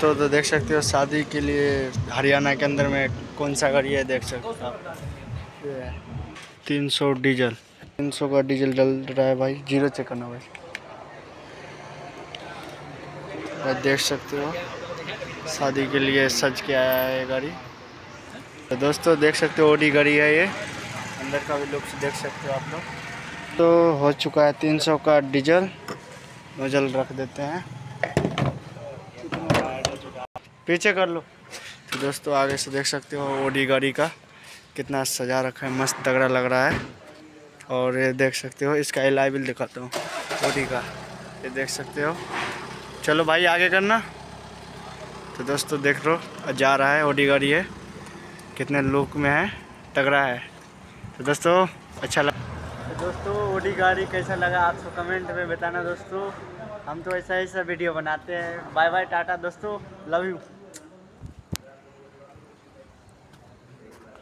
दोस्तों तो देख सकते हो शादी के लिए हरियाणा के अंदर में कौन सा गाड़ी है, देख सकते हो आप। 300 डीजल, 300 का डीजल डल रहा है भाई। जीरो चेक करना भाई। देख सकते हो शादी के लिए सज के आया है ये गाड़ी। तो दोस्तों देख सकते हो ओडी गाड़ी है ये, अंदर का भी लुक्स देख सकते हो आप लोग। तो हो चुका है 300 का डीजल, नोजल रख देते हैं, पीछे कर लो। तो दोस्तों आगे से देख सकते हो ओडी गाड़ी का कितना सजा रखा है, मस्त तगड़ा लग रहा है। और ये देख सकते हो इसका एलॉय व्हील दिखाता हूँ ओडी का, ये देख सकते हो। चलो भाई आगे करना। तो दोस्तों देख लो जा रहा है, ओडी गाड़ी है, कितने लुक में है, तगड़ा है। तो दोस्तों अच्छा लगा। तो दोस्तों ओडी गाड़ी कैसा लगा आप सब कमेंट में बताना दोस्तों। हम तो ऐसा वीडियो बनाते हैं। बाय बाय, टाटा दोस्तों, लव यू।